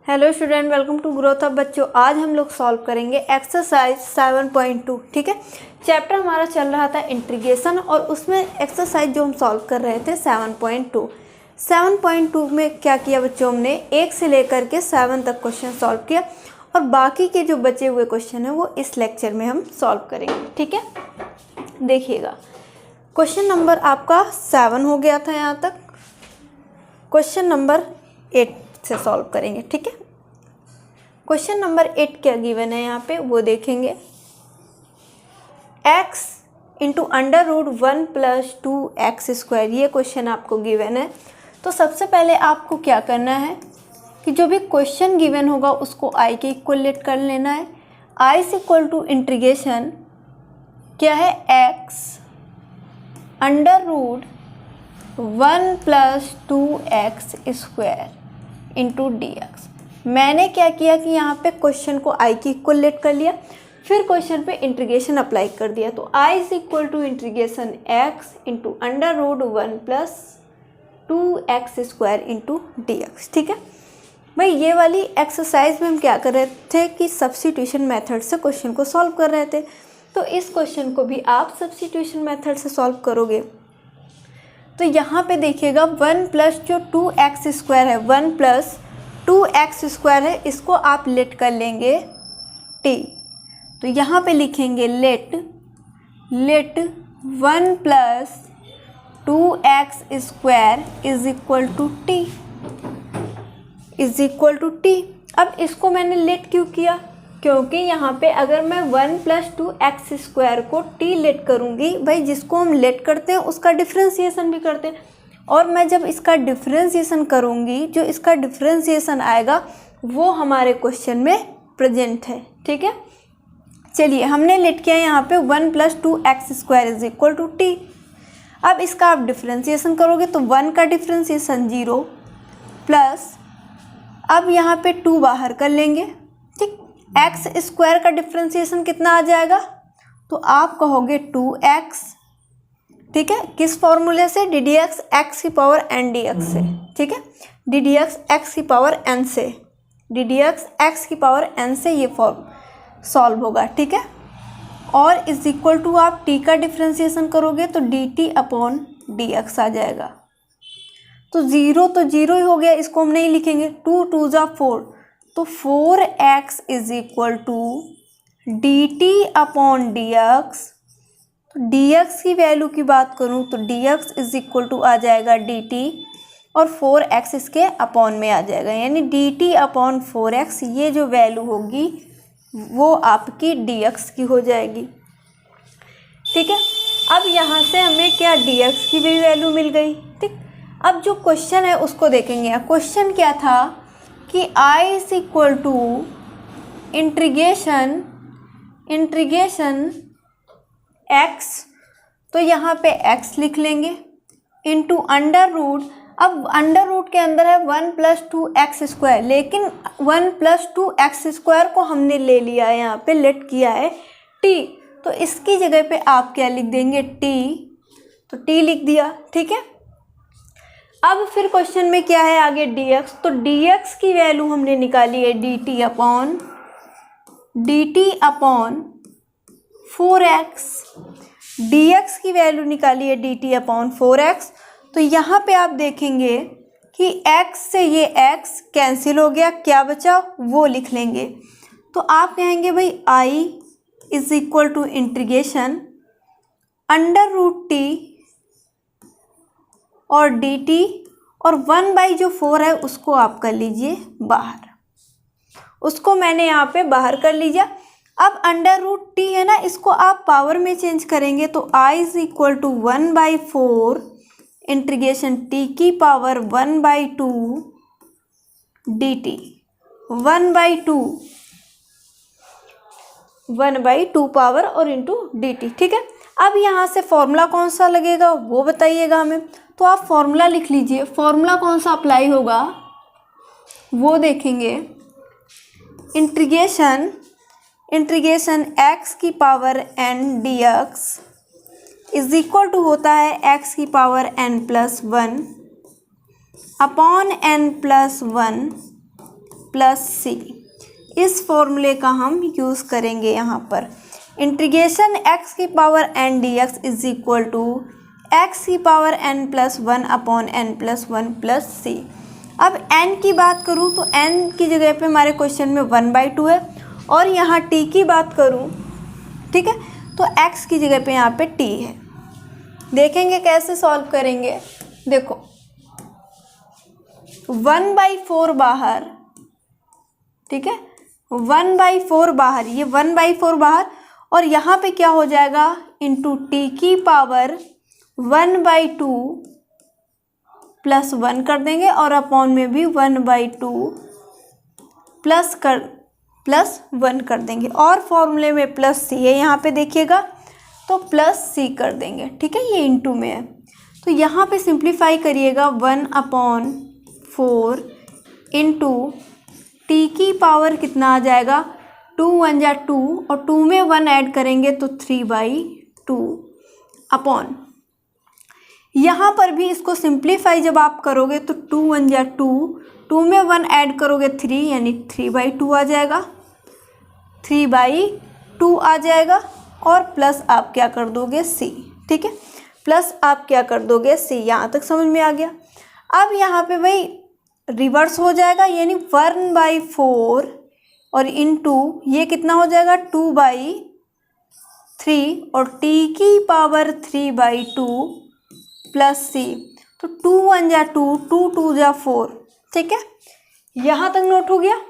Hello student, welcome to growth of बच्चों। आज हम लोग सॉल्व करेंगे एक्सरसाइज 7.2। ठीक है, चैप्टर हमारा चल रहा था इंटीग्रेशन और उसमें एक्सरसाइज जो हम सॉल्व कर रहे थे 7.2। 7.2 में क्या किया बच्चों, हमने 1 से लेकर के 7 तक क्वेश्चन सॉल्व किया और बाकी के जो बचे हुए क्वेश्चन हैं वो इस लेक्चर में हम सॉल्व करेंगे। ठीक है, देखिएगा क्वेश्चन नंबर आपका 7 हो गया था यहाँ तक। क्वेश्चन नंबर 8 से सॉल्व करेंगे। ठीक है, क्वेश्चन नंबर 8 क्या गिवन है यहाँ पे वो देखेंगे। x into under root 1 plus 2x², ये क्वेश्चन आपको गिवन है। तो सबसे पहले आपको क्या करना है कि जो भी क्वेश्चन गिवन होगा उसको i के इक्वलेट कर लेना है। i is equal to integration क्या है, x under root 1 plus 2x² into dx। मैंने क्या किया कि यहाँ पे क्वेश्चन को i की इक्वलेट कर लिया, फिर क्वेश्चन पे इंटीग्रेशन अप्लाई कर दिया। तो i is equal to integration x into under root 1 plus 2x² into dx। ठीक है भाई, ये वाली एक्सरसाइज में हम क्या कर रहे थे कि सब्स्टिट्यूशन मेथड से क्वेश्चन को सॉल्व कर रहे थे। तो इस क्वेश्चन को भी आप सब्स्टिट्यूशन मेथड से सॉल्व करोगे। तो यहाँ पे देखिएगा 1 प्लस जो 2x² है, 1 प्लस 2x² है, इसको आप लेट कर लेंगे t। तो यहाँ पे लिखेंगे let 1 plus 2x² is equal to t। अब इसको मैंने लेट क्यों किया, क्योंकि यहाँ पे अगर मैं 1 प्लस 2x² को t लेट करूँगी, भाई जिसको हम लेट करते हैं उसका डिफ्रेंसिएशन भी करते हैं, और मैं जब इसका डिफ्रेंसिएशन करूँगी जो इसका डिफ्रेंसिएशन आएगा वो हमारे क्वेश्चन में प्रेजेंट है। ठीक है, चलिए हमने लेट किया यहाँ पे 1 plus 2x² is equal to t। अब इसका आप डिफ्रेंसिएशन करोगे तो 1 का डिफ्रेंसिएशन 0 प्लस, अब यहाँ पे 2 बाहर कर लेंगे। ठीक, x² का डिफ्रेंसिएशन कितना आ जाएगा, तो आप कहोगे 2x। ठीक है, किस फॉर्मूले से, ddx x की पावर n dx से। ठीक है, ddx x की पावर n से, ddx x की पावर n से ये फॉर्म सॉल्व होगा। ठीक है, और इज इक्वल टू आप t का डिफ्रेंसिएशन करोगे तो dt अपॉन dx आ जाएगा। तो 0 तो 0 ही हो गया, इसको हम नहीं लिखेंगे। 2 2 जा 4, तो 4x is equal to dt upon dx। तो dx की वैल्यू की बात करूँ तो dx इज इक्वल टू आ जाएगा dt और 4x इसके अपॉन में आ जाएगा, यानी dt अपॉन 4x, ये जो वैल्यू होगी वो आपकी dx की हो जाएगी। ठीक है, अब यहाँ से हमें क्या dx की भी वैल्यू मिल गई। ठीक, अब जो क्वेश्चन है उसको देखेंगे। क्वेश्चन क्या था कि i is equal to integration x, तो यहाँ पे x लिख लेंगे, इंटू अंडर रूट। अब अंडर रूट के अंदर है 1 प्लस 2x², लेकिन 1 प्लस 2x² को हमने ले लिया है, यहाँ पे लेट किया है t, तो इसकी जगह पे आप क्या लिख देंगे t, तो t लिख दिया। ठीक है, अब फिर क्वेश्चन में क्या है आगे dx, तो dx की वैल्यू हमने निकाली है dt अपॉन 4x, dx की वैल्यू निकाली है dt अपॉन 4x। तो यहाँ पे आप देखेंगे कि x से ये x कैंसिल हो गया, क्या बचा वो लिख लेंगे। तो आप कहेंगे भाई i is equal to integration under root t और dt, और 1/4 है उसको आप कर लीजिए बाहर, उसको मैंने यहाँ पे बाहर कर लीजिए। अब अंडर रूट t है ना, इसको आप पावर में चेंज करेंगे तो i is equal to 1/4 integration t की पावर 1/2 dt, 1/2 पावर और इंटू dt। ठीक है, अब यहाँ से फॉर्मूला कौन सा लगेगा वो बताइएगा हमें। तो आप फॉर्मूला लिख लीजिए, फॉर्मूला कौन सा अप्लाई होगा वो देखेंगे। इंटीग्रेशन x की power n dx is equal to होता है x की power n+1 upon n+1 plus सी, इस फॉर्मूले का हम यूज़ करेंगे यहाँ पर। इंटीग्रेशन x की power n dx is equal to x की power n plus 1 upon n plus 1 plus c. अब n की बात करूँ तो n की जगह पे हमारे क्वेश्चन में 1/2 है, और यहाँ t की बात करूँ, ठीक है, तो x की जगह पे यहाँ पे t है। देखेंगे कैसे सॉल्व करेंगे। देखो 1/4 बाहर, ठीक है, 1/4 बाहर, ये 1/4 बाहर, और यहाँ पे क्या हो जाएगा, इंटू टी की पावर 1/2 प्लस 1 कर देंगे, और अपॉन में भी 1/2 प्लस 1 कर देंगे, और फॉर्मूले में प्लस सी है, यहाँ पे देखिएगा तो प्लस सी कर देंगे, ठीक है, ये इंटू में है। तो यहाँ पे सिंप्लीफाई करिएगा 1/4 इंटू टी की पावर कितना आ जाएगा, 2 1 जा 2, और 2 में 1 ऐड करेंगे तो 3/2 अपॉन, यहाँ पर भी इसको सिंप्लीफाई जब आप करोगे तो 2 1 जा 2, 2 में 1 ऐड करोगे 3, यानी 3/2 आ जाएगा, 3/2 आ जाएगा, और प्लस आप क्या कर दोगे सी, ठीक है, प्लस आप क्या कर दोगे सी। यहाँ तक समझ में आ गया। अब यहाँ पे भाई रिवर्स हो जाएगा, यानी 1/4 और इंटू ये कितना हो जाएगा 2/3, और टी की पावर 3/2 प्लस सी, तो 2 1 जा 2, 2 2 जा 4, ठीक है, यहाँ तक नोट हो गया।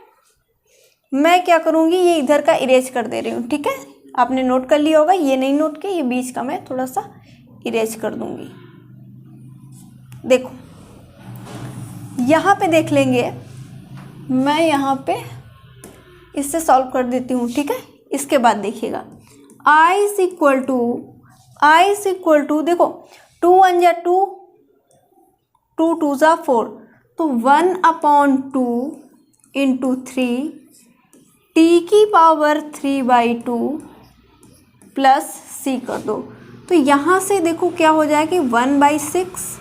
मैं क्या करूँगी, ये इधर का इरेज कर दे रही हूँ, ठीक है, आपने नोट कर लिया होगा, ये नहीं नोट किया, ये बीच का मैं थोड़ा सा इरेज कर दूँगी। देखो यहाँ पे देख लेंगे, मैं यहाँ पे इससे सॉल्व कर देती हूँ, ठीक है। इसके बाद देखिएगा i इज इक्वल टू देखो 2 1 जा 2, 2 2 जा 4, तो 1/2 इंटू 3 टी की पावर 3/2 प्लस सी कर दो। तो यहाँ से देखो क्या हो जाएगा कि 1/6,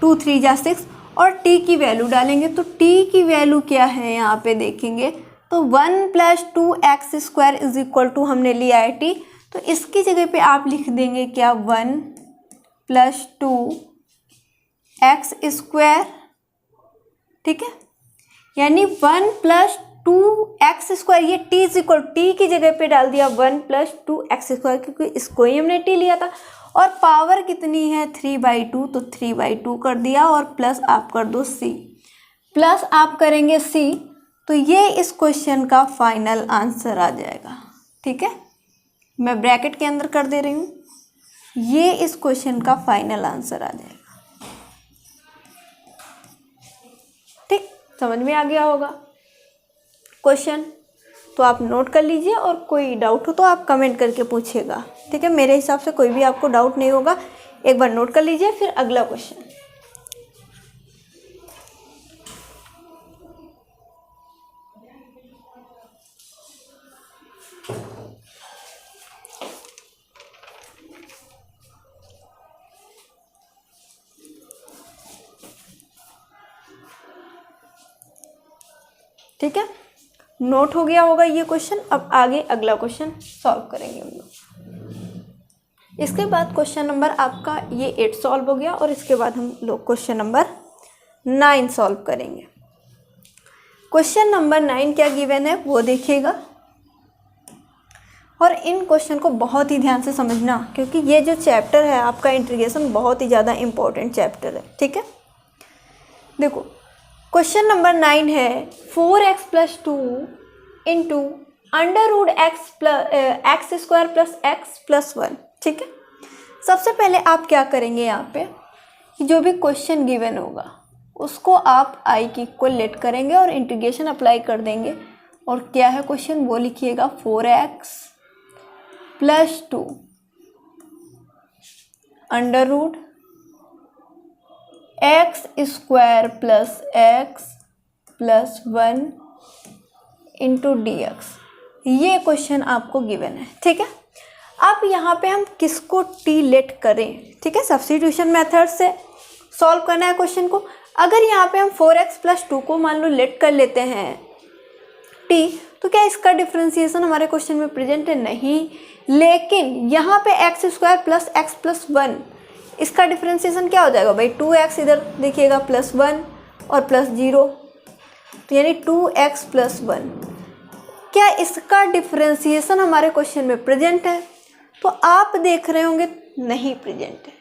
2 3 जा 6, और t की वैल्यू डालेंगे, तो t की वैल्यू क्या है यहाँ पे देखेंगे तो 1 + 2x² इज इक्वल टू हमने लिया है t, तो इसकी जगह पे आप लिख देंगे क्या 1 + 2x², ठीक है, यानी 1 + 2x², ये t इज इक्वल t की जगह पे डाल दिया 1 + 2x², क्योंकि इसको ही हमने t लिया था, और पावर कितनी है 3/2, तो 3/2 कर दिया, और प्लस आप कर दो c, प्लस आप करेंगे c, तो ये इस क्वेश्चन का फाइनल आंसर आ जाएगा, ठीक है, मैं ब्रैकेट के अंदर कर दे रही हूँ, ये इस क्वेश्चन का फाइनल आंसर आ जाएगा। ठीक, समझ में आ गया होगा क्वेश्चन, तो आप नोट कर लीजिए, और कोई डाउट हो तो आप कमेंट करके पूछिएगा, ठीक है, मेरे हिसाब से कोई भी आपको डाउट नहीं होगा। एक बार नोट कर लीजिए, फिर अगला क्वेश्चन। ठीक है, नोट हो गया होगा ये क्वेश्चन। अब आगे अगला क्वेश्चन सॉल्व करेंगे हम लोग। इसके बाद क्वेश्चन नंबर आपका ये 8 सॉल्व हो गया, और इसके बाद हम लोग क्वेश्चन नंबर 9 सॉल्व करेंगे। क्वेश्चन नंबर 9 क्या गिवन है वो देखिएगा, और इन क्वेश्चन को बहुत ही ध्यान से समझना, क्योंकि ये जो चैप्टर है आपका इंटीग्रेशन बहुत ही ज़्यादा इम्पोर्टेंट चैप्टर है, ठीक है। देखो क्वेश्चन नंबर 9 है 4x + 2 इंटू √x² + x + 1, ठीक है। सबसे पहले आप क्या करेंगे, यहाँ पे जो भी क्वेश्चन गिवन होगा उसको आप i की इक्वल लेट करेंगे और इंटीग्रेशन अप्लाई कर देंगे, और क्या है क्वेश्चन वो लिखिएगा 4x + 2 √x² + x + 1 into dx, ये क्वेश्चन आपको गिवन है, ठीक है। अब यहाँ पे हम किसको t लेट करें, ठीक है, सब्स्टिट्यूशन मेथड से सॉल्व करना है क्वेश्चन को। अगर यहाँ पे हम 4x + 2 को मान लो लेट कर लेते हैं, टी, तो क्या इसका डिफ्रेंसिएशन हमारे क्वेश्चन में प्रेजेंट है? नहीं। लेकिन यहाँ पे x square plus x plus one, इसका डिफ्रेंसिएशन क्या हो जाएगा भाई? 2x, इधर देखिएगा +1 और +0, तो यानी 2x + 1। क्या इसका डिफ्रेंसिएशन हमारे क्वेश्चन में प्रेजेंट है? तो आप देख रहे होंगे नहीं प्रेजेंट है,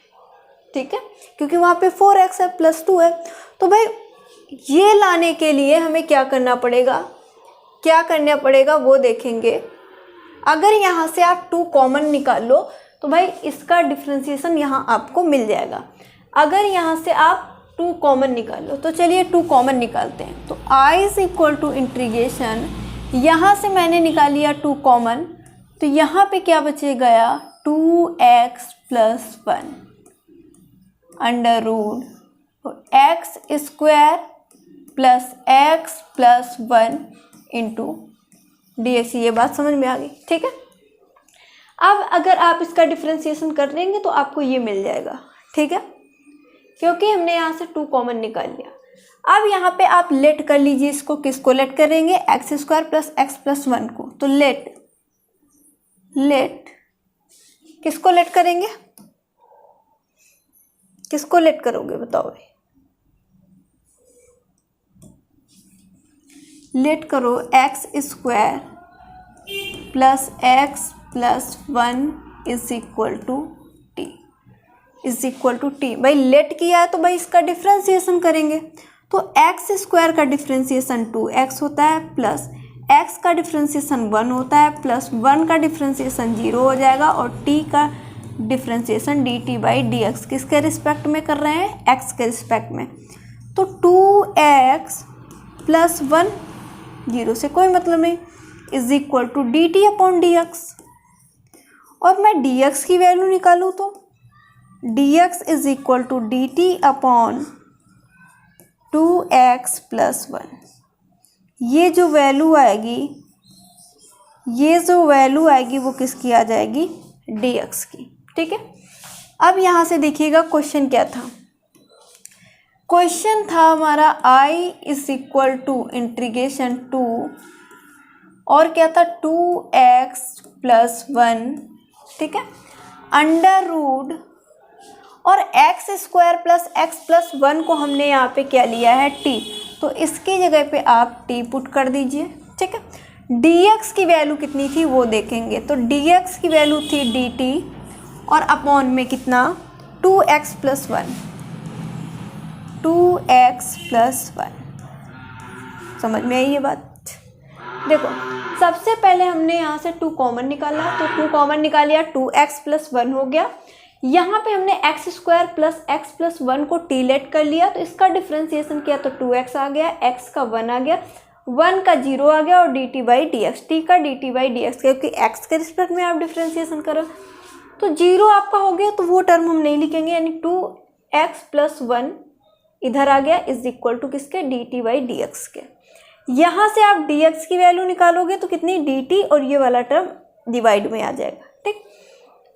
ठीक है, क्योंकि वहाँ पे 4x है +2 है। तो भाई ये लाने के लिए हमें क्या करना पड़ेगा, क्या करना पड़ेगा वो देखेंगे। अगर यहाँ से आप 2 कॉमन निकाल लो तो भाई इसका डिफ्रेंसिएशन यहाँ आपको मिल जाएगा। अगर यहाँ से आप 2 कॉमन निकाल लो तो चलिए 2 कॉमन निकालते हैं। तो I = इंटीग्रेशन, यहाँ से मैंने निकाल लिया 2 कॉमन, तो यहाँ पे क्या बचेगा? 2x + 1 √x² + x + 1 × dx। ये बात समझ में आ गई, ठीक है। अब अगर आप इसका डिफ्रेंसिएशन कर देंगे तो आपको ये मिल जाएगा, ठीक है, क्योंकि हमने यहाँ से 2 कॉमन निकाल लिया। अब यहाँ पे आप लेट कर लीजिए इसको। किसको लेट करेंगे? x² + x + 1 को। तो लेट किसको लेट करेंगे? किसको लेट करोगे बताओ भाई? लेट करो x² + x + 1 = t। भाई लेट किया है तो भाई इसका डिफ्रेंसिएशन करेंगे। तो x² का डिफ्रेंसिएशन 2x होता है, प्लस x का डिफ्रेंसिएशन 1 होता है, प्लस 1 का डिफ्रेंसिएशन 0 हो जाएगा, और t का डिफ्रेंसिएशन dt/dx किसके रिस्पेक्ट में कर रहे हैं? x के रिस्पेक्ट में। तो 2x + 1, 0 से कोई मतलब नहीं, = dt/dx। और मैं dx की वैल्यू निकालूँ तो dx = dt/2x + 1। ये जो वैल्यू आएगी वो किसकी आ जाएगी? dx की, ठीक है। अब यहाँ से देखिएगा क्वेश्चन क्या था। क्वेश्चन था हमारा I = इंटीग्रेशन 2 और क्या था? 2x + 1, ठीक है, √ और x² + x + 1 को हमने यहाँ पे क्या लिया है? t। तो इसकी जगह पे आप t पुट कर दीजिए, ठीक है। dx की वैल्यू कितनी थी वो देखेंगे। तो dx की वैल्यू थी dt और अपॉन में कितना? 2x + 1, 2x + 1। समझ में आई ये बात? देखो सबसे पहले हमने यहाँ से 2 कॉमन निकाला, तो 2 कॉमन निकाल लिया, 2x + 1 हो गया। यहाँ पे हमने x² + x + 1 को t लेट कर लिया, तो इसका डिफ्रेंसिएशन किया तो 2x आ गया, x का 1 आ गया, 1 का 0 आ गया, और dt/dx, t का dt/dx, क्योंकि x के रिस्पेक्ट में आप डिफ्रेंसिएशन करो तो 0 आपका हो गया, तो वो टर्म हम नहीं लिखेंगे, यानी 2x + 1 इधर आ गया = किसके? dt/dx के। यहाँ से आप dx की वैल्यू निकालोगे तो कितनी? dt, और ये वाला टर्म डिवाइड में आ जाएगा, ठीक।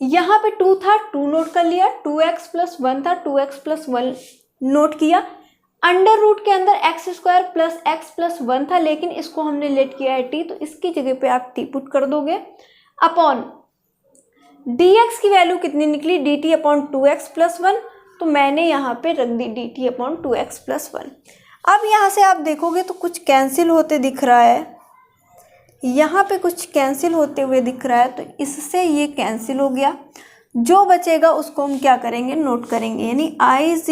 यहाँ पे 2 था, 2 नोट कर लिया, 2x + 1 था, 2x + 1 नोट किया। √ के अंदर x² + x + 1 था, लेकिन इसको हमने लेट किया है t, तो इसकी जगह पे आप t पुट कर दोगे, अपॉन dx की वैल्यू कितनी निकली? dt/2x + 1, तो मैंने यहाँ पे रख दी dt/2x + 1। अब यहाँ से आप देखोगे तो कुछ कैंसिल होते दिख रहा है, यहाँ पे कुछ कैंसिल होते हुए दिख रहा है, तो इससे ये कैंसिल हो गया। जो बचेगा उसको हम क्या करेंगे? नोट करेंगे, यानी I =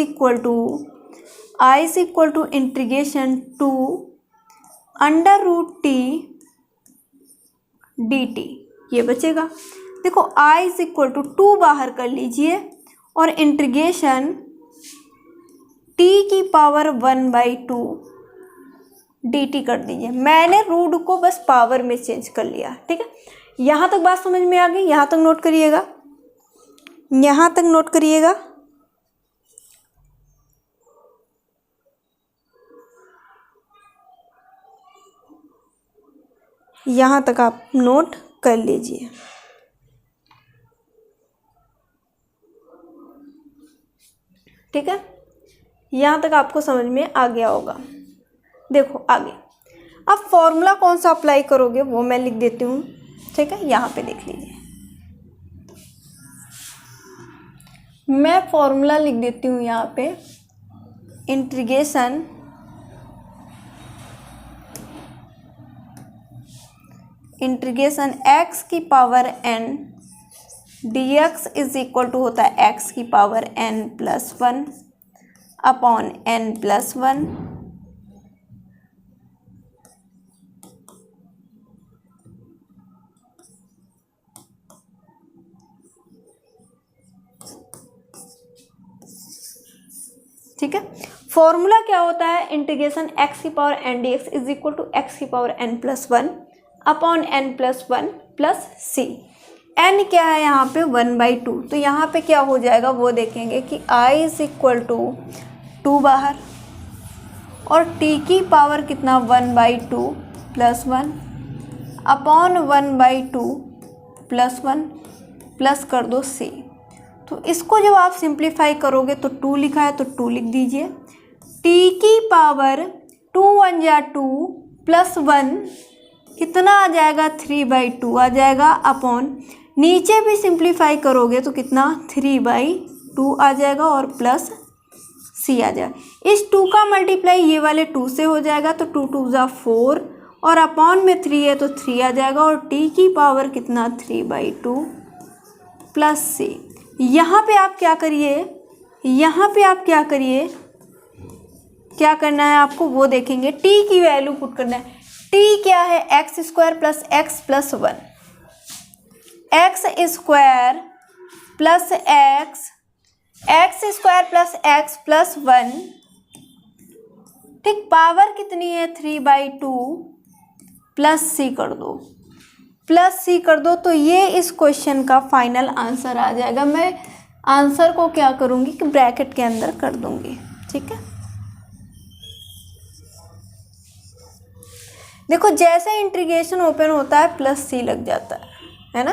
इंटीग्रेशन 2 √t dt, ये बचेगा। देखो I = 2 बाहर कर लीजिए और इंटीग्रेशन t⁻1/2 dt कर दीजिए। मैंने रूट को बस पावर में चेंज कर लिया, ठीक है। यहाँ तक बात समझ में आ गई? यहाँ तक नोट करिएगा, यहाँ तक नोट करिएगा। यहाँ तक आप नोट कर लीजिए, ठीक है। यहाँ तक आपको समझ में आ गया होगा। देखो आगे, अब फॉर्मूला कौन सा अप्लाई करोगे वो मैं लिख देती हूँ, ठीक है। यहाँ पे देख लीजिए, मैं फॉर्मूला लिख देती हूँ यहाँ पे, इंटीग्रेशन x की power n dx is equal to होता है x की पावर n+1 अपॉन n+1 ठीक है। फॉर्मूला क्या होता है, इंटीग्रेशन x की power n dx is equal to x की power n+1 upon n+1 plus c। n क्या है यहाँ पे 1/2, तो यहाँ पे क्या हो जाएगा वो देखेंगे कि i इज इक्वल टू 2 बाहर और t की पावर कितना 1/2 प्लस 1 अपॉन 1/2 प्लस 1 प्लस कर दो c। तो इसको जब आप सिंप्लीफाई करोगे तो 2 लिखा है तो 2 लिख दीजिए। t की पावर 2 1 जा 2 प्लस 1 कितना आ जाएगा 3/2 आ जाएगा अपॉन नीचे भी सिंप्लीफाई करोगे तो कितना 3/2 आ जाएगा और प्लस c आ जाएगा। इस 2 का मल्टीप्लाई ये वाले 2 से हो जाएगा तो 2 2 जा 4 और अपॉन में 3 है तो 3 आ जाएगा और t की पावर कितना 3/2 प्लस c। यहाँ पे आप क्या करिए, यहाँ पे आप क्या करिए, क्या करना है आपको वो देखेंगे। t की वैल्यू पुट करना है। t क्या है x² plus x plus 1, x² plus x² plus x plus 1, ठीक। पावर कितनी है 3/2 प्लस c कर दो, प्लस c कर दो तो ये इस क्वेश्चन का फाइनल आंसर आ जाएगा। मैं आंसर को क्या करूँगी कि ब्रैकेट के अंदर कर दूँगी, ठीक है। देखो जैसे इंटीग्रेशन ओपन होता है प्लस c लग जाता है ना।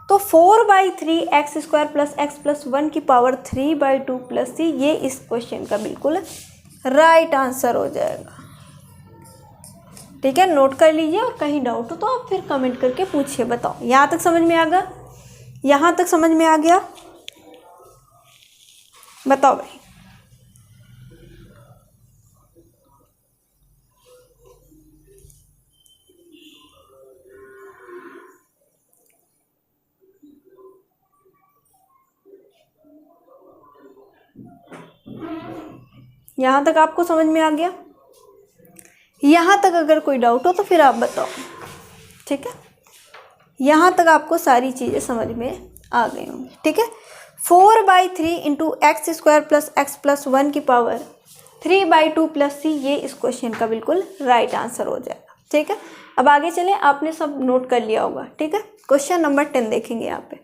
तो 4/3 x² प्लस x प्लस 1 की पावर 3/2 प्लस c, ये इस क्वेश्चन का बिल्कुल राइट आंसर हो जाएगा, ठीक है। नोट कर लीजिए और कहीं डाउट हो तो आप फिर कमेंट करके पूछिए। बताओ यहाँ तक समझ में आ गया, यहाँ तक समझ में आ गया, बताओ भाई। यहाँ तक आपको समझ में आ गया? यहाँ तक अगर कोई डाउट हो तो फिर आप बताओ, ठीक है। यहाँ तक आपको सारी चीज़ें समझ में आ गई होंगी, ठीक है। 4/3 into x² plus x plus 1 की पावर 3/2 प्लस c, ये इस क्वेश्चन का बिल्कुल राइट आंसर हो जाएगा, ठीक है। अब आगे चलें, आपने सब नोट कर लिया होगा, ठीक है। क्वेश्चन नंबर 10 देखेंगे यहाँ पे,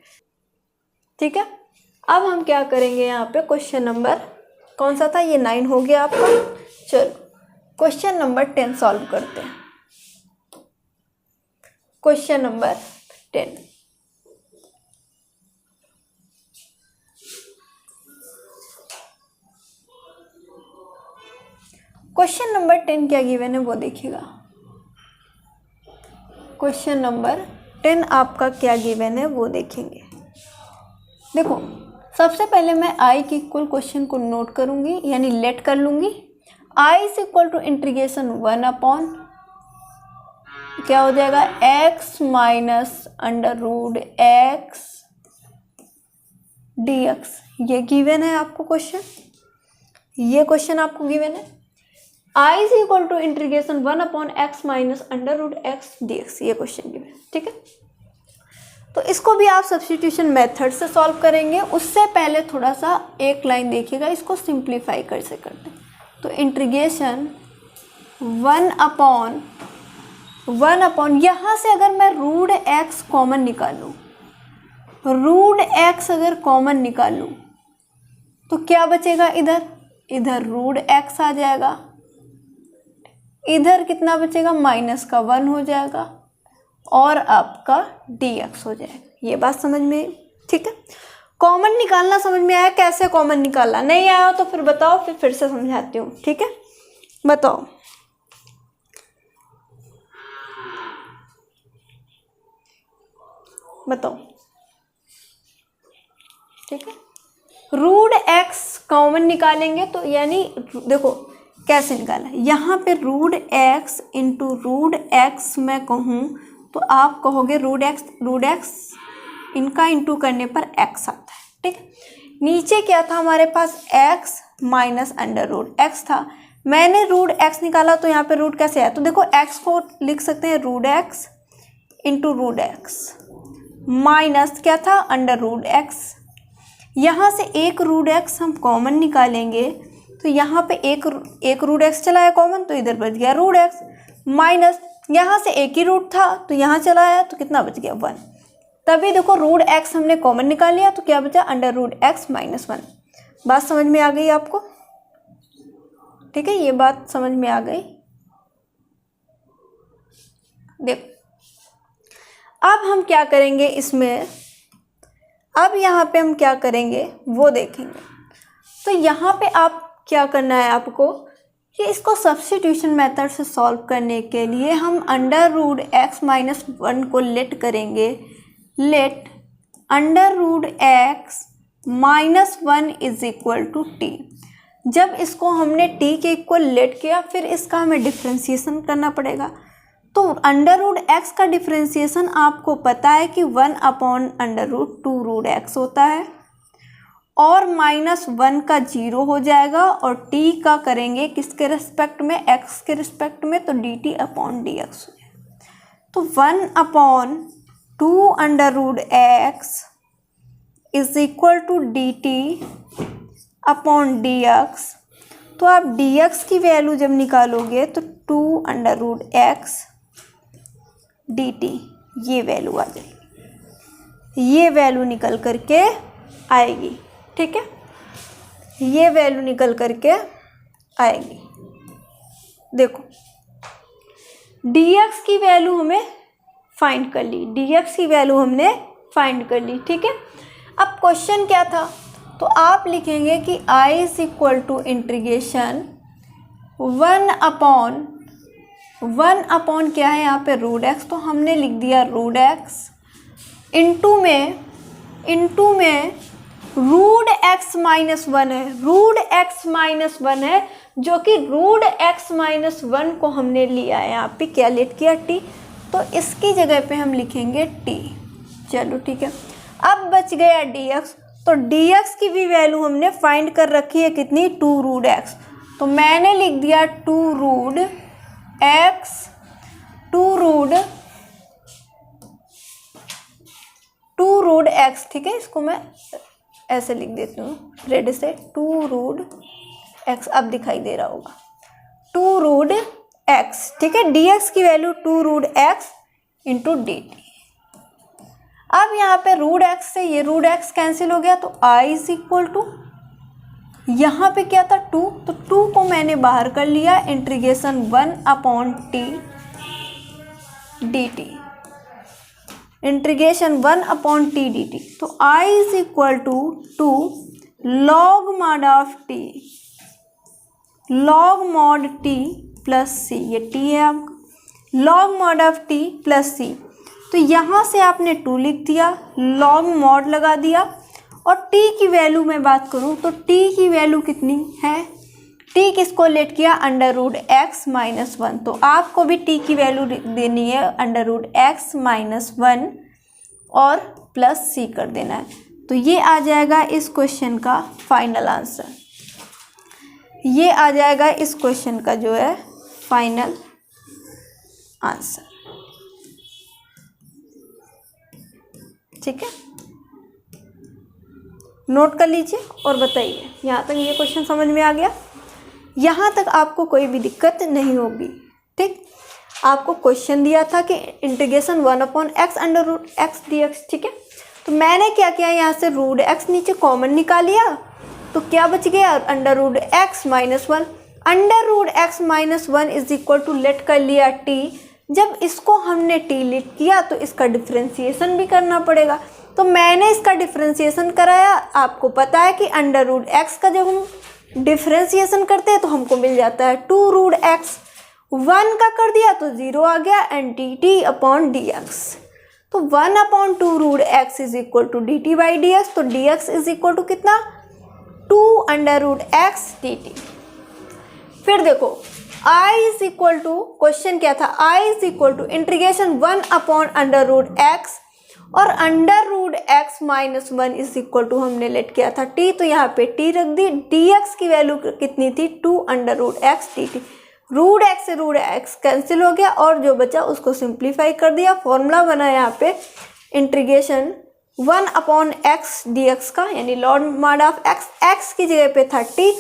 ठीक है। अब हम क्या करेंगे यहाँ पे, क्वेश्चन नंबर कौन सा था, ये 9 हो गया आपका। चलो क्वेश्चन नंबर 10 सॉल्व करते हैं। क्वेश्चन नंबर 10, क्वेश्चन नंबर 10 क्या गिवन है वो देखिएगा। क्वेश्चन नंबर 10 आपका क्या गिवन है वो देखेंगे। देखो सबसे पहले मैं i के इक्वल क्वेश्चन को नोट करूंगी, यानी लेट कर लूंगी। i is equal to integration 1 upon क्या हो जाएगा x माइनस √x dx, ये गिवन है आपको क्वेश्चन, ये क्वेश्चन आपको गिवन है। i is equal to integration 1 upon x minus √x dx, ये क्वेश्चन गिवन है, ठीक है। तो इसको भी आप सब्स्टिट्यूशन मेथड से सॉल्व करेंगे। उससे पहले थोड़ा सा एक लाइन देखिएगा, इसको सिंप्लीफाई कैसे करते हैं। तो इंटीग्रेशन 1 अपॉन यहाँ से अगर मैं √x कॉमन निकालूँ, √x अगर कॉमन निकालूँ तो क्या बचेगा, इधर √x आ जाएगा, इधर कितना बचेगा माइनस का 1 हो जाएगा और आपका dx हो जाएगा। ये बात समझ में, ठीक है। कॉमन निकालना समझ में आया, कैसे कॉमन निकालना, नहीं आया तो फिर बताओ, फिर से समझाती हूँ, ठीक है। बताओ बताओ, ठीक है। रूट एक्स कॉमन निकालेंगे तो यानी देखो कैसे निकाला, यहाँ पे root x into root x मैं कहूँ तो आप कहोगे रूट एक्स इनका इंटू करने पर एक्स आता है, ठीक है। नीचे क्या था हमारे पास, x minus under root x था। मैंने रूट एक्स निकाला तो यहाँ पे रूट कैसे आया, तो देखो एक्स को लिख सकते हैं root x into root x minus क्या था, अंडर रूट एक्स। यहाँ से एक रूट एक्स हम कॉमन निकालेंगे तो यहाँ पे एक रूट एक्स चला है कॉमन तो इधर बच गया रूट एक्स, माइनस यहाँ से एक ही रूट था तो यहाँ चला आया तो कितना बच गया 1। तभी देखो रूट एक्स हमने कॉमन निकाल लिया तो क्या बचा, अंडर रूट एक्स माइनस 1। बात समझ में आ गई आपको, ठीक है, ये बात समझ में आ गई। देखो अब हम क्या करेंगे इसमें, अब यहाँ पे हम क्या करेंगे वो देखेंगे। तो यहाँ पे आप क्या करना है आपको कि इसको सब्स्टिट्यूशन मेथड से सॉल्व करने के लिए हम अंडर रूट एक्स माइनस 1 को लेट करेंगे। Let under root x minus 1 is equal to t. जब इसको हमने टी के इक्वल लेट किया फिर इसका हमें डिफ्रेंशिएशन करना पड़ेगा। तो अंडर रूट एक्स का डिफ्रेंशिएशन आपको पता है कि 1 upon under root 2 root x होता है और माइनस 1 का 0 हो जाएगा और टी का करेंगे किसके रिस्पेक्ट में, एक्स के रिस्पेक्ट में, तो d t upon d x हो जाएगा। तो 1 अपॉन 2 under root x is equal to d t upon d x. तो आप डी एक्स की वैल्यू जब निकालोगे तो 2 under root x d t ये वैल्यू आ जाएगी, ये वैल्यू निकल करके आएगी, ठीक है, ये वैल्यू निकल करके आएगी। देखो dx की वैल्यू हमें फाइंड कर ली, dx की वैल्यू हमने फाइंड कर ली, ठीक है। अब क्वेश्चन क्या था, तो आप लिखेंगे कि I is equal to integration 1 upon क्या है यहाँ पे रूट एक्स, तो हमने लिख दिया रूट एक्स इंटू में रूट एक्स माइनस 1 है, रूट एक्स माइनस 1 है जो कि रूट एक्स माइनस 1 को हमने लिया है यहाँ पे क्या लेट किया टी, तो इसकी जगह पे हम लिखेंगे टी। चलो ठीक है, अब बच गया dx, तो dx की भी वैल्यू हमने फाइंड कर रखी है कितनी, 2 रूट एक्स। तो मैंने लिख दिया 2 रूट एक्स, ठीक है, इसको मैं ऐसे लिख देती हूँ रेड से, 2 रूट एक्स, अब दिखाई दे रहा होगा 2 रूट एक्स, ठीक है। dx की value 2 root x into d t. अब यहाँ पे रूट एक्स से ये रूट एक्स कैंसिल हो गया तो I इज इक्वल टू, यहाँ पे क्या था 2, तो 2 को मैंने बाहर कर लिया, integration 1 upon t d t, integration 1 upon t d t. तो I is equal to 2 log mod of t, log mod t plus c, ये टी है आपका, log mod of t plus c. तो यहाँ से आपने 2 लिख दिया, लॉग मॉड लगा दिया, और t की वैल्यू में बात करूँ तो t की वैल्यू कितनी है, t किसको लेट किया, अंडर रूट एक्स माइनस 1, तो आपको भी t की वैल्यू देनी है अंडर रूट एक्स माइनस 1 और प्लस c कर देना है। तो ये आ जाएगा इस क्वेश्चन का फाइनल आंसर, ये आ जाएगा इस क्वेश्चन का जो है फाइनल आंसर, ठीक है। नोट कर लीजिए और बताइए यहाँ तक ये क्वेश्चन समझ में आ गया, यहाँ तक आपको कोई भी दिक्कत नहीं होगी, ठीक। आपको क्वेश्चन दिया था कि integration 1 upon x under root x d x, ठीक है। तो मैंने क्या किया, यहाँ से रूट एक्स नीचे कॉमन निकाल लिया, तो क्या बच गया, under root x minus 1, under root x minus 1 is equal to let कर लिया टी। जब इसको हमने टी लेट किया तो इसका डिफ्रेंशिएशन भी करना पड़ेगा, तो मैंने इसका डिफ्रेंशिएशन कराया। आपको पता है कि अंडर रूट एक्स का जब हम डिफ्रेंशिएशन करते हैं तो हमको मिल जाता है 2 रूट एक्स, 1 का कर दिया तो 0 आ गया, and d t upon d x. तो 1/2 √x is equal to dt by dx, तो dx इज इक्वल टू कितना 2√x dt। फिर देखो I is equal to, question क्या था, I is equal to integration 1/√x और √x माइनस 1 is equal to हमने लेट किया था t, तो यहाँ पे t रख दी। dx की वैल्यू कितनी थी 2√x dt। रूट एक्स से रूट एक्स कैंसिल हो गया और जो बचा उसको सिंप्लीफाई कर दिया। फॉर्मूला बना यहाँ पे इंटीग्रेशन 1/x dx का, यानी log mod of x, x की जगह पे था t,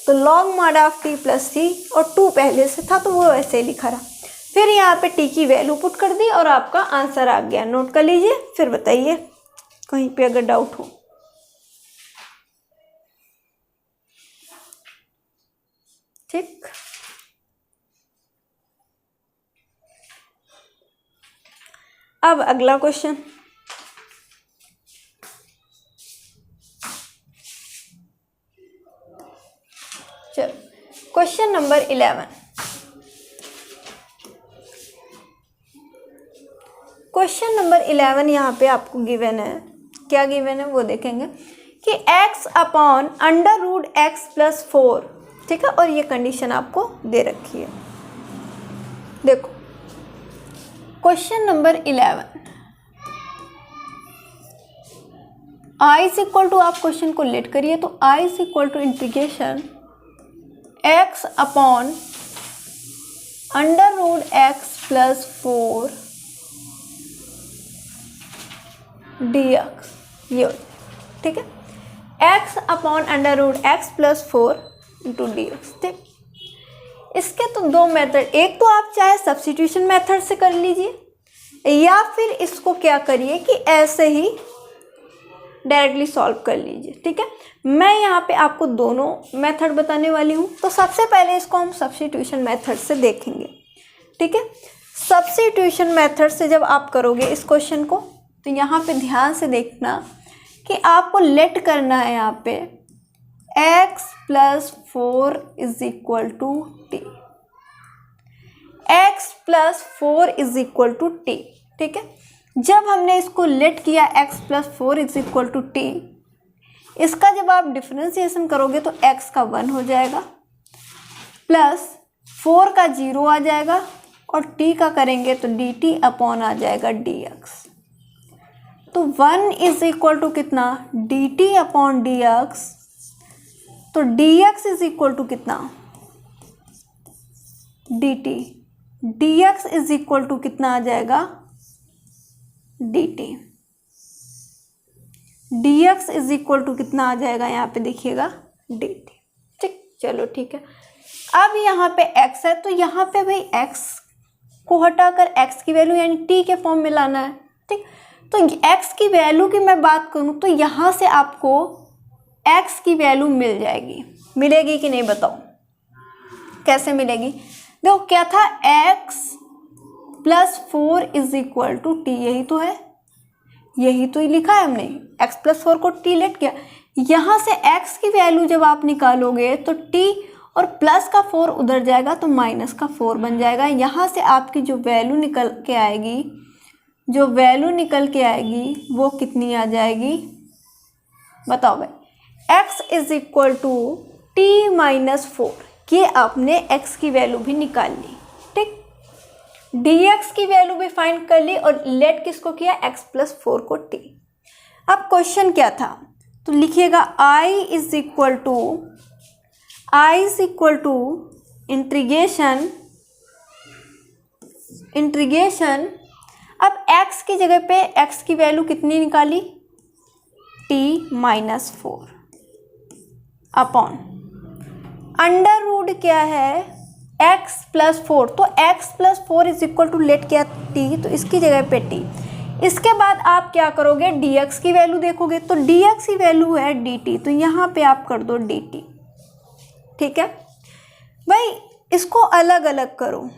तो log mod of t plus c, और 2 पहले से था तो वो वैसे ही लिखा रहा। फिर यहाँ पे t की वैल्यू पुट कर दी और आपका आंसर आ गया। नोट कर लीजिए, फिर बताइए कहीं पे अगर डाउट हो। ठीक, अब अगला क्वेश्चन, चलो क्वेश्चन नंबर 11। क्वेश्चन नंबर 11 यहाँ पे आपको गिवन है, क्या गिवन है वो देखेंगे कि x/√x + 4, ठीक है, और ये कंडीशन आपको दे रखी है। देखो question number 11, I is equal to, आप क्वेश्चन को लेट करिए, तो I is equal to integration x/√x + 4 dx, ये ठीक है, x/√x + 4 dx। ठीक, इसके तो दो मेथड, एक तो आप चाहे सब्स्टिट्यूशन मेथड से कर लीजिए या फिर इसको क्या करिए कि ऐसे ही डायरेक्टली सॉल्व कर लीजिए। ठीक है, मैं यहाँ पे आपको दोनों मेथड बताने वाली हूँ। तो सबसे पहले इसको हम सब्स्टिट्यूशन मेथड से देखेंगे। ठीक है, सब्स्टिट्यूशन मेथड से जब आप करोगे इस क्वेश्चन को, तो यहाँ पे ध्यान से देखना कि आपको लेट करना है यहाँ पे x + 4 is equal to t, x + 4 is equal to t. ठीक है, जब हमने इसको लेट किया x + 4 is equal to t, इसका जब आप डिफरेंशिएशन करोगे तो x का 1 हो जाएगा प्लस 4 का 0 आ जाएगा और t का करेंगे तो dt अपॉन आ जाएगा dx। तो 1 इज इक्वल टू कितना dt अपॉन dx, तो dx इज इक्वल टू कितना dt, dx is equal to कितना आ जाएगा dt, dx is equal to कितना आ जाएगा यहाँ पे देखिएगा dt। ठीक, चलो ठीक है। अब यहाँ पे x है, तो यहाँ पे भाई x को हटाकर x की वैल्यू यानी t के फॉर्म में लाना है। ठीक, तो x की वैल्यू की मैं बात करूँ तो यहाँ से आपको x की वैल्यू मिल जाएगी, मिलेगी कि नहीं बताओ, कैसे मिलेगी? देखो क्या था, x + 4 is equal to t, यही तो है, यही तो लिखा है हमने, x + 4 को t लेट किया। यहाँ से x की वैल्यू जब आप निकालोगे तो t और प्लस का 4 उधर जाएगा तो माइनस का 4 बन जाएगा। यहाँ से आपकी जो वैल्यू निकल के आएगी, जो वैल्यू निकल के आएगी वो कितनी आ जाएगी बताओ भाई, x is equal to t minus 4, ये आपने x की वैल्यू भी निकाल ली। ठीक, dx की वैल्यू भी फाइंड कर ली और लेट किसको किया, x + 4 को t। अब क्वेश्चन क्या था, तो लिखिएगा I is equal to integration, अब x की जगह पे x की वैल्यू कितनी निकाली, t minus 4 upon under root क्या है x + 4, तो x + 4 is equal to let किया t, तो इसकी जगह पे t। इसके बाद आप क्या करोगे, dx की वैल्यू देखोगे, तो dx की वैल्यू है dt, तो यहाँ पे आप कर दो dt। ठीक है भाई, इसको अलग अलग करो,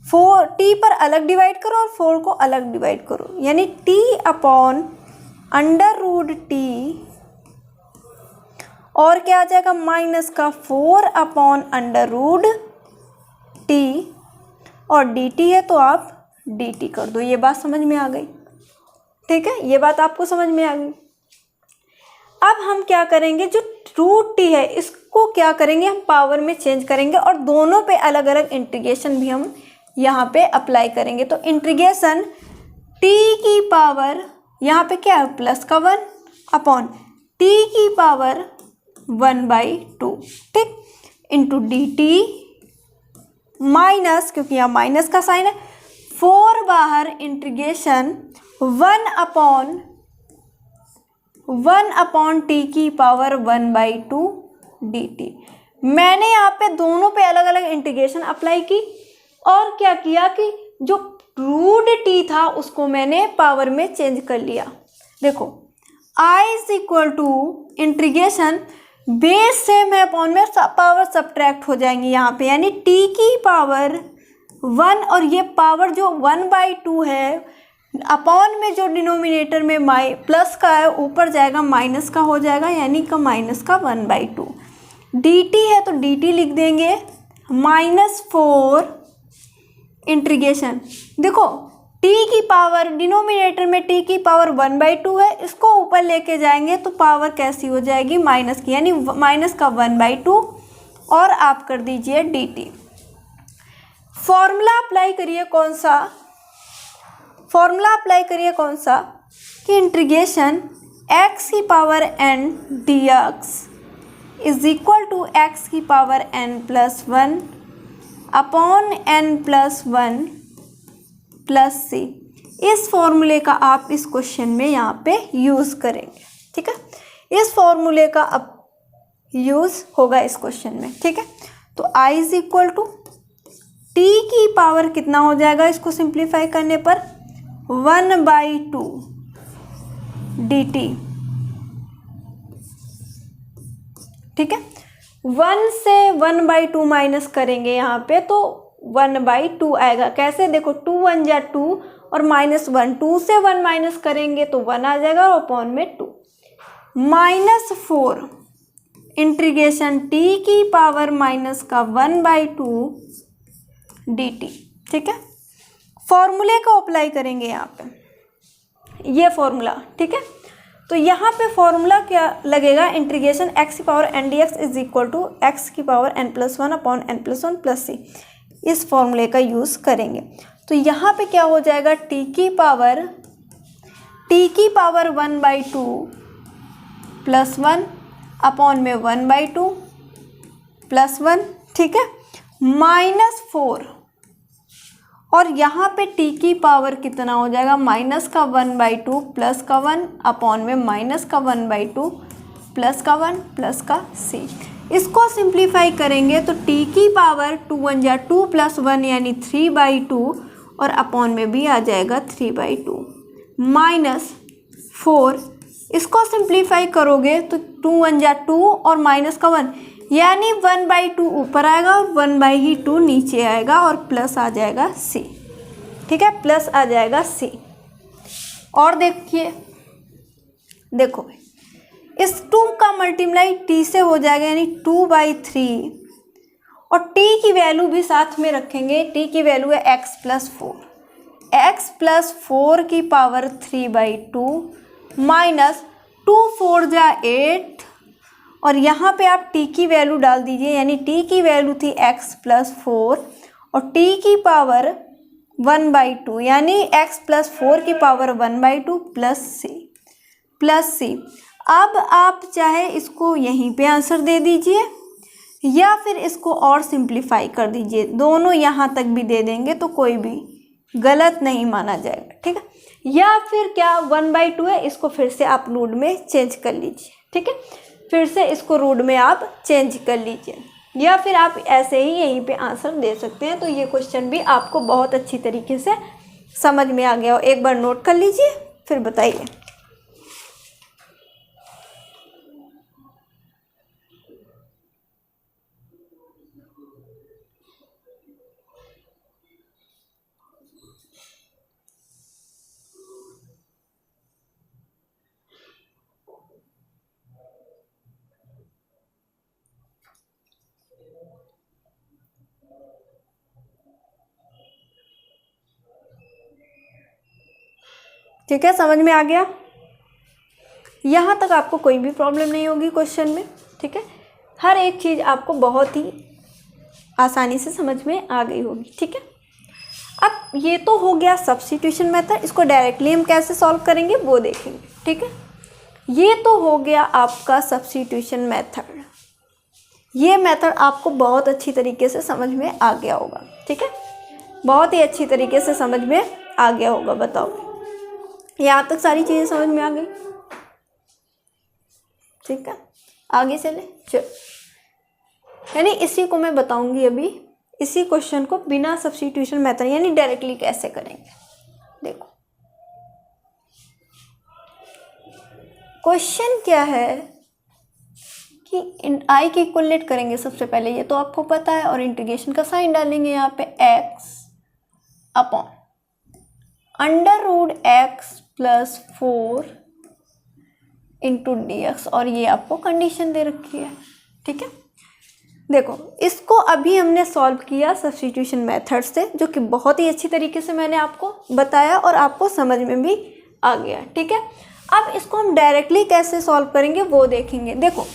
4 t पर अलग डिवाइड करो और 4 को अलग डिवाइड करो, यानी t upon under root t, और क्या आ जाएगा माइनस का 4 अपॉन अंडर रूट t, और dt है तो आप dt कर दो। ये बात समझ में आ गई, ठीक है, ये बात आपको समझ में आ गई। अब हम क्या करेंगे, जो रूट टी है इसको क्या करेंगे, हम पावर में चेंज करेंगे और दोनों पे अलग अलग इंटीग्रेशन भी हम यहाँ पे अप्लाई करेंगे। तो इंटीग्रेशन टी की पावर यहाँ पे क्या है, प्लस का 1 अपॉन टी की पावर 1/2, ठीक, इंटू डी टी माइनस, क्योंकि यहाँ माइनस का साइन है, 4 बाहर इंटीग्रेशन 1 अपॉन टी की पावर 1/2 dt। मैंने यहाँ पे दोनों पे अलग अलग इंटीग्रेशन अप्लाई की और क्या किया कि जो रूट टी था उसको मैंने पावर में चेंज कर लिया। देखो I is equal to integration, base same है, अपॉन में पावर सब्ट्रैक्ट हो जाएंगी यहाँ पे, यानी t की पावर 1 और ये पावर जो 1/2 है, अपॉन में जो डिनोमिनेटर में प्लस का है ऊपर जाएगा माइनस का हो जाएगा, यानी का माइनस का 1/2। dt है तो dt लिख देंगे -4 इंटीग्रेशन, देखो t की पावर डिनोमिनेटर में t की पावर 1/2 है, इसको ऊपर लेके जाएंगे तो पावर कैसी हो जाएगी, माइनस की, यानी माइनस का 1/2 और आप कर दीजिए dt। फॉर्मूला अप्लाई करिए, कौन सा फॉर्मूला अप्लाई करिए, कौन सा, कि इंटीग्रेशन x की power n dx is equal to x की power n+1 upon n+1 plus c। इस फॉर्मूले का आप इस क्वेश्चन में यहाँ पे यूज़ करेंगे, ठीक है, इस फॉर्मूले का अब यूज़ होगा इस क्वेश्चन में, ठीक है। तो I is equal to t की पावर कितना हो जाएगा, इसको सिंप्लीफाई करने पर 1/2 dt, ठीक है। 1 से 1/2 माइनस करेंगे यहाँ पे तो 1/2 आएगा। कैसे, देखो 2 1 जा 2 और -1, 2 से 1 माइनस करेंगे तो 1 आ जाएगा और अपॉन में 2, -4 इंटीग्रेशन t की पावर माइनस का 1/2 dt, ठीक है। फॉर्मूले को अप्लाई करेंगे यहाँ पे, ये फॉर्मूला, ठीक है। तो यहाँ पे फॉर्मूला क्या लगेगा, इंटीग्रेशन x की power n dx is equal to x की power n+1 upon n+1 plus c। इस फॉर्मूले का यूज़ करेंगे तो यहाँ पे क्या हो जाएगा, t की पावर 1/2 प्लस 1 अपॉन में 1/2 प्लस 1, ठीक है, -4 और यहाँ पे t की पावर कितना हो जाएगा, माइनस का 1/2 प्लस का 1 अपॉन में माइनस का 1/2 प्लस का 1 प्लस का c। इसको सिंप्लीफाई करेंगे तो t की पावर 2 1 जा 2 प्लस 1 यानी 3/2 और अपॉन में भी आ जाएगा 3/2 -4। इसको सिंप्लीफाई करोगे तो 2 1 जा 2 और माइनस का 1 यानी 1/2 ऊपर आएगा और 1/2 नीचे आएगा और प्लस आ जाएगा c, ठीक है, प्लस आ जाएगा c। और देखिए, देखो इस 2 का मल्टीप्लाई t से हो जाएगा यानी 2/3 और t की वैल्यू भी साथ में रखेंगे, t की वैल्यू है x+4 की पावर 3/2 माइनस 2 4 जा 8 और यहाँ पे आप t की वैल्यू डाल दीजिए, यानी t की वैल्यू थी x+4 और t की पावर 1/2 यानी x+4 की पावर 1/2 प्लस c। अब आप चाहे इसको यहीं पे आंसर दे दीजिए या फिर इसको और सिंप्लीफाई कर दीजिए, दोनों यहाँ तक भी दे देंगे तो कोई भी गलत नहीं माना जाएगा, ठीक है। या फिर क्या 1/2 है, इसको फिर से आप रूट में चेंज कर लीजिए, ठीक है, फिर से इसको रूट में आप चेंज कर लीजिए या फिर आप ऐसे ही यहीं पे आंसर दे सकते हैं। तो ये क्वेश्चन भी आपको बहुत अच्छी तरीके से समझ में आ गया हो, एक बार नोट कर लीजिए फिर बताइए। ठीक है, समझ में आ गया? यहाँ तक आपको कोई भी प्रॉब्लम नहीं होगी क्वेश्चन में। ठीक है, हर एक चीज़ आपको बहुत ही आसानी से समझ में आ गई होगी। ठीक है, अब ये तो हो गया सब्स्टिट्यूशन मेथड, इसको डायरेक्टली हम कैसे सॉल्व करेंगे वो देखेंगे। ठीक है, ये तो हो गया आपका सब्स्टिट्यूशन मेथड। ये मेथड आपको बहुत अच्छी तरीके से समझ में आ गया होगा। ठीक है, बहुत ही अच्छी तरीके से समझ में आ गया होगा। बताओ, यहाँ तक सारी चीज़ें समझ में आ गई? ठीक है, आगे चले। चलो, यानी इसी को मैं बताऊंगी अभी, इसी क्वेश्चन को बिना सब्स्टिट्यूशन मेथड यानी डायरेक्टली कैसे करेंगे। देखो, क्वेश्चन क्या है कि आई के इक्वल लेट करेंगे सबसे पहले, ये तो आपको पता है, और इंटीग्रेशन का साइन डालेंगे यहाँ पे x upon √x+4 into dx, और ये आपको कंडीशन दे रखी है। ठीक है, देखो इसको अभी हमने सॉल्व किया सब्स्टिट्यूशन मेथड से, जो कि बहुत ही अच्छी तरीके से मैंने आपको बताया और आपको समझ में भी आ गया। ठीक है, अब इसको हम डायरेक्टली कैसे सॉल्व करेंगे वो देखेंगे। देखो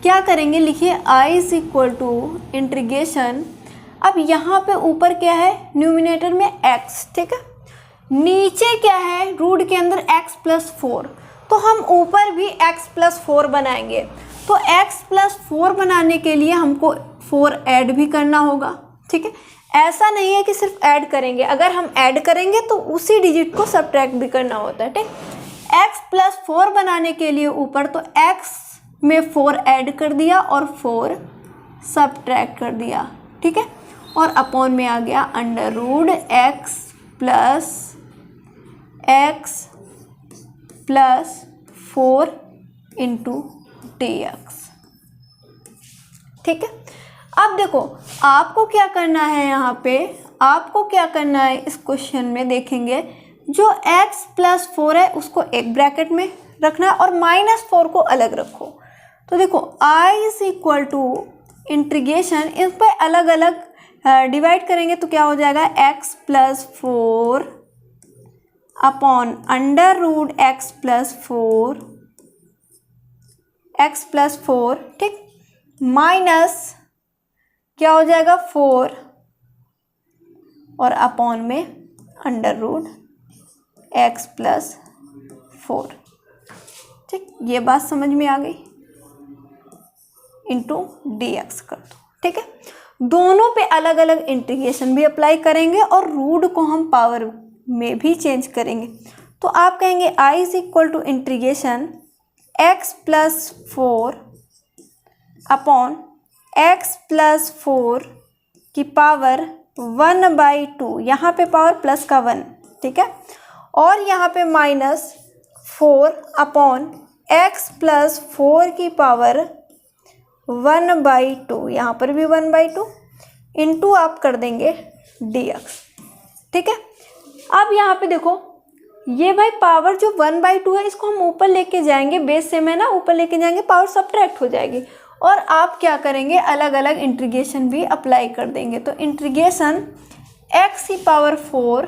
क्या करेंगे, लिखिए i is equal to integration, अब यहाँ पे ऊपर क्या है, न्यूमिनेटर में x, ठीक है, नीचे क्या है, रूट के अंदर x+4, तो हम ऊपर भी x+4 बनाएंगे। तो x+4 बनाने के लिए हमको 4 ऐड भी करना होगा। ठीक है, ऐसा नहीं है कि सिर्फ ऐड करेंगे, अगर हम ऐड करेंगे तो उसी डिजिट को सब्ट्रैक्ट भी करना होता है। ठीक, x+4 बनाने के लिए ऊपर तो x में 4 ऐड कर दिया और 4 सब्ट्रैक्ट कर दिया। ठीक है, और अपॉन में आ गया √x+4 इंटू dx। ठीक है, अब देखो आपको क्या करना है, यहाँ पे आपको क्या करना है, इस क्वेश्चन में देखेंगे जो x+4 है उसको एक ब्रैकेट में रखना और -4 को अलग रखो। तो देखो i is equal to integration, इन पर अलग अलग डिवाइड करेंगे तो क्या हो जाएगा, x+4 अपॉन x+4, ठीक, माइनस क्या हो जाएगा 4 और अपॉन में √x+4। ठीक, ये बात समझ में आ गई, इंटू dx कर दो। ठीक है, दोनों पे अलग अलग इंटीग्रेशन भी अप्लाई करेंगे और रूट को हम पावर में भी चेंज करेंगे। तो आप कहेंगे i is equal to integration x+4 upon x+4 की पावर 1/2, यहाँ पे पावर प्लस का 1, ठीक है, और यहाँ पे -4 अपॉन x+4 की पावर 1/2, यहाँ पर भी 1/2 इंटू आप कर देंगे dx। ठीक है, अब यहाँ पे देखो ये भाई पावर जो 1/2 है इसको हम ऊपर लेके जाएंगे, बेस से मैं ना ऊपर लेके जाएंगे, पावर सब्ट्रैक्ट हो जाएगी, और आप क्या करेंगे, अलग अलग इंटीग्रेशन भी अप्लाई कर देंगे। तो इंटीग्रेशन x⁴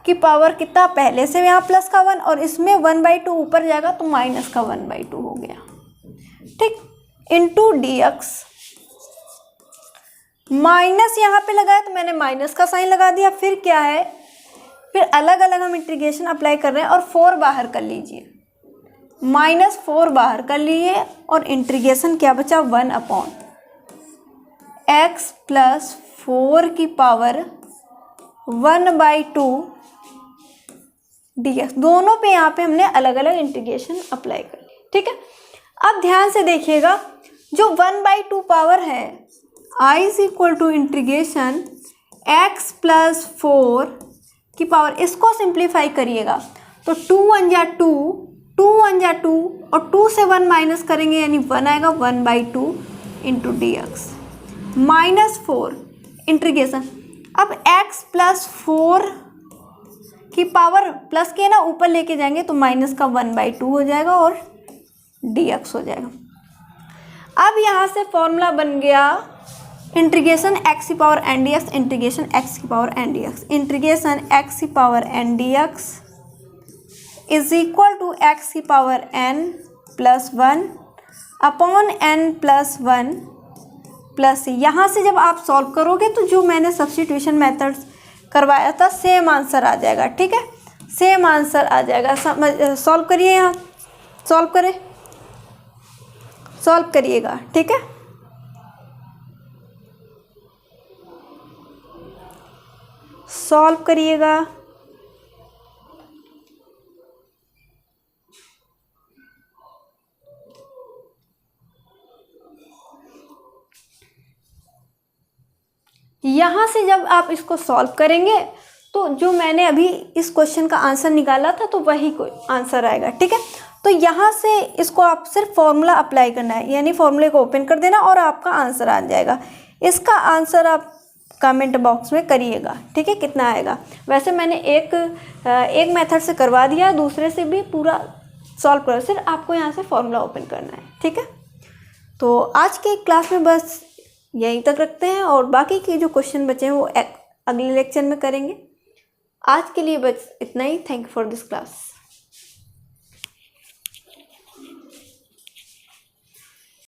की पावर कितना, पहले से यहाँ प्लस का 1 और इसमें 1/2 ऊपर जाएगा तो माइनस का 1/2 हो गया। ठीक, इंटू dx, माइनस यहाँ पे लगाया तो मैंने माइनस का साइन लगा दिया, फिर क्या है, फिर अलग अलग हम इंटीग्रेशन अप्लाई कर रहे हैं और 4 बाहर कर लीजिए, -4 बाहर कर लिए और इंटीग्रेशन क्या बचा, 1 अपॉन x+4 की पावर 1/2 dx। दोनों पे यहाँ पे हमने अलग अलग इंटीग्रेशन अप्लाई कर ली। ठीक है, अब ध्यान से देखिएगा, जो 1/2 पावर है, i is equal to integration x+4 की पावर, इसको सिंप्लीफाई करिएगा तो 2 1 जा 2, 2 1 जा 2 और 2 से 1 माइनस करेंगे यानी 1 आएगा, 1/2 इंटू dx, -4 इंटीग्रेशन। अब x+4 की पावर प्लस के ना ऊपर लेके जाएंगे तो माइनस का 1/2 हो जाएगा और dx हो जाएगा। अब यहाँ से फॉर्मूला बन गया इंटीग्रेशन एक्स की power n d x, integration x की power n d x, integration x की power n d x is equal to x की power n plus one upon n plus one plus, यहाँ से जब आप solve करोगे तो जो मैंने सब्स्टिट्यूशन मेथड्स करवाया था सेम आंसर आ जाएगा। ठीक है, सेम आंसर आ जाएगा। सॉल्व करिए, यहाँ सॉल्व करें, सॉल्व करिएगा। ठीक है, सॉल्व करिएगा। यहाँ से जब आप इसको सॉल्व करेंगे तो जो मैंने अभी इस क्वेश्चन का आंसर निकाला था तो वही कोई आंसर आएगा। ठीक है, तो यहाँ से इसको आप सिर्फ फॉर्मूला अप्लाई करना है, यानी फॉर्मूले को ओपन कर देना और आपका आंसर आ जाएगा। इसका आंसर आप कमेंट बॉक्स में करिएगा। ठीक है, कितना आएगा। वैसे मैंने एक मेथड से करवा दिया, दूसरे से भी पूरा सॉल्व करो, सिर्फ आपको यहाँ से फॉर्मूला ओपन करना है। ठीक है, तो आज के क्लास में बस यहीं तक रखते हैं और बाकी के जो क्वेश्चन बचे हैं वो अगले लेक्चर में करेंगे। आज के लिए बस इतना ही। Thank you for this class.